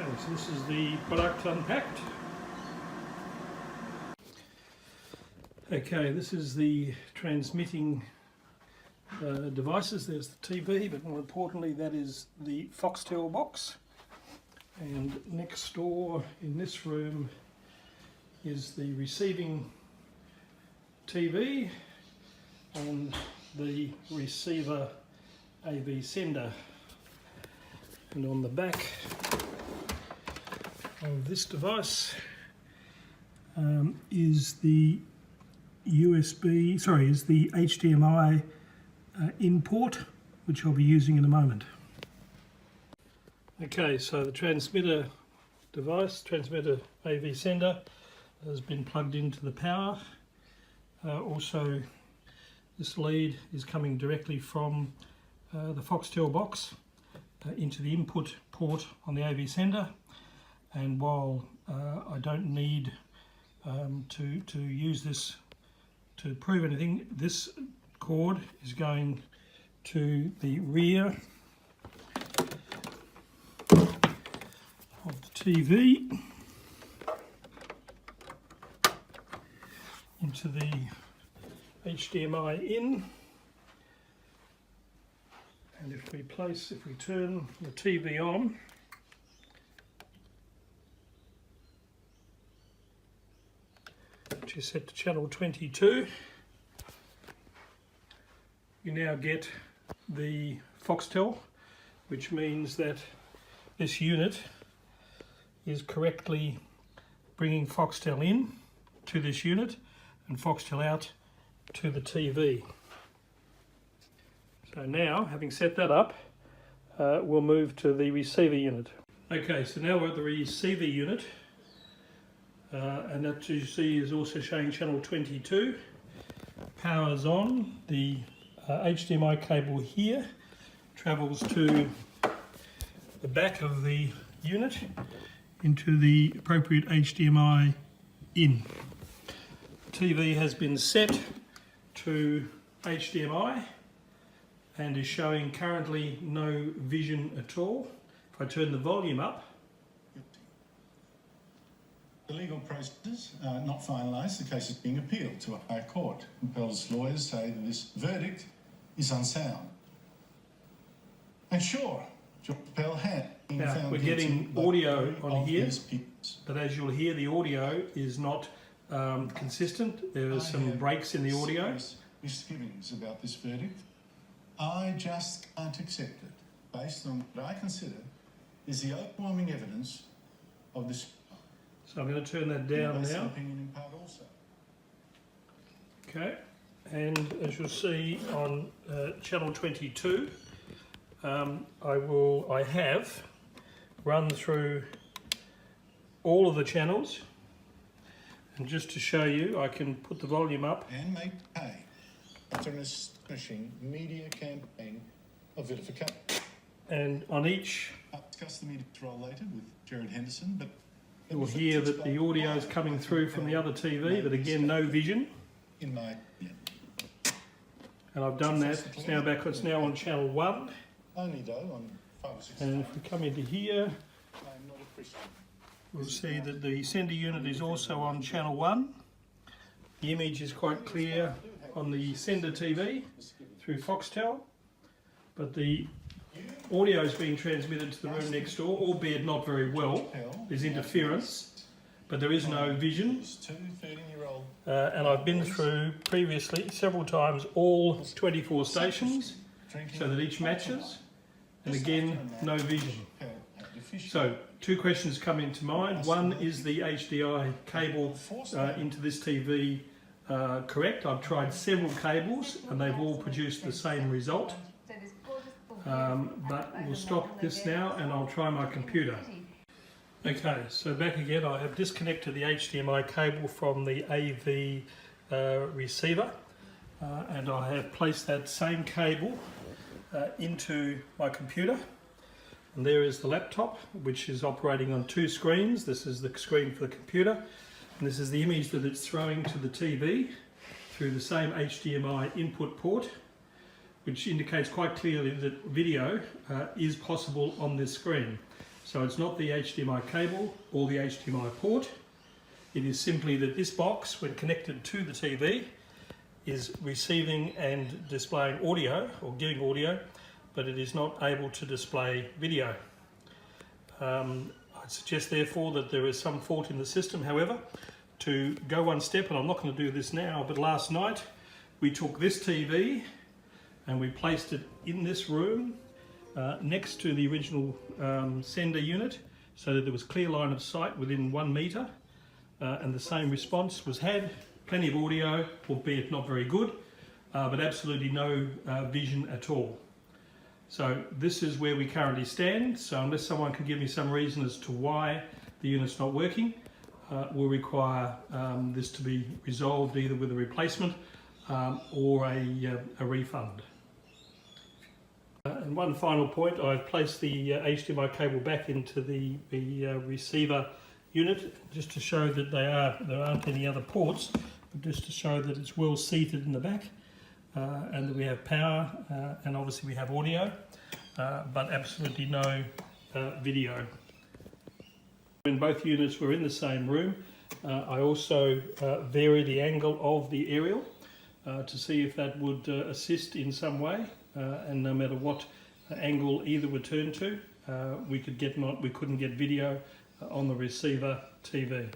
So this is the product unpacked. Okay, this is the transmitting devices. There's the TV, but more importantly that is the Foxtel box. And next door in this room is the receiving TV and the receiver AV sender. And on the back of this device is the HDMI in port, which I'll be using in a moment. Okay, so the transmitter device, transmitter AV sender, has been plugged into the power. Also, this lead is coming directly from the Foxtel box into the input port on the AV sender. And while I don't need to use this to prove anything, this cord is going to the rear of the TV, into the HDMI in, and if we turn the TV on, which is set to channel 22, you now get the Foxtel, which means that this unit is correctly bringing Foxtel in to this unit and Foxtel out to the TV. So now, having set that up, we'll move to the receiver unit. Okay, so now we're at the receiver unit, and that you see is also showing channel 22. Power's on. The HDMI cable here travels to the back of the unit into the appropriate HDMI in. The TV has been set to HDMI and is showing currently no vision at all. If I turn the volume up, the legal process not finalised, the case is being appealed to a higher court. Impel's lawyers say that this verdict is unsound. And sure, George Impel had been now found we're guilty getting audio of on here, his peers. but as you'll hear, the audio is not consistent. There are some breaks in the audio. Serious misgivings about this verdict. I just can't accept it, based on what I consider is the overwhelming evidence of this. So I'm going to turn that down That's now. the opinion in part also. Okay, and as you'll see on channel 22, I have run through all of the channels, and just to show you, I can put the volume up. And may pay after an astonishing media campaign of vilification. And on each, I'll discuss the media's role later with Gerard Henderson, but you will hear that the audio is coming through from the other TV, but again, no vision. in my opinion. And I've done that. It's now back. It's now on channel 1. Only though on 5 or 6. And if we come into here, I'm not a Christian. we'll see that the sender unit is also on channel 1. The image is quite clear on the sender TV through Foxtel, but the audio is being transmitted to the room next door, albeit not very well. There's interference, but there is no vision. These two 13-year-old And I've been through previously several times all 24 stations so that each matches, and again, no vision. So, two questions come into mind. One, is the HDMI cable into this TV correct? I've tried several cables and they've all produced the same result. But we'll stop this now and I'll try my computer. Okay, so back again, I have disconnected the HDMI cable from the AV receiver, and I have placed that same cable into my computer. And there is the laptop, which is operating on 2 screens. This is the screen for the computer, and this is the image that it's throwing to the TV through the same HDMI input port, which indicates quite clearly that video is possible on this screen. So it's not the HDMI cable or the HDMI port. It is simply that this box, when connected to the TV, is receiving and displaying audio, or giving audio, but it is not able to display video. I'd suggest therefore that there is some fault in the system. However, to go one step, and I'm not going to do this now, but last night we took this TV and we placed it in this room next to the original sender unit, so that there was clear line of sight within 1 metre, and the same response was had. Plenty of audio, albeit not very good, but absolutely no vision at all. So this is where we currently stand. So unless someone can give me some reason as to why the unit's not working, we'll require this to be resolved either with a replacement or a refund. And one final point, I've placed the HDMI cable back into the receiver unit just to show that there aren't any other ports, but just to show that it's well seated in the back, and that we have power, and obviously we have audio, but absolutely no video. When both units were in the same room, I also varied the angle of the aerial to see if that would assist in some way, and no matter what angle either were turned to, we couldn't get video on the receiver TV.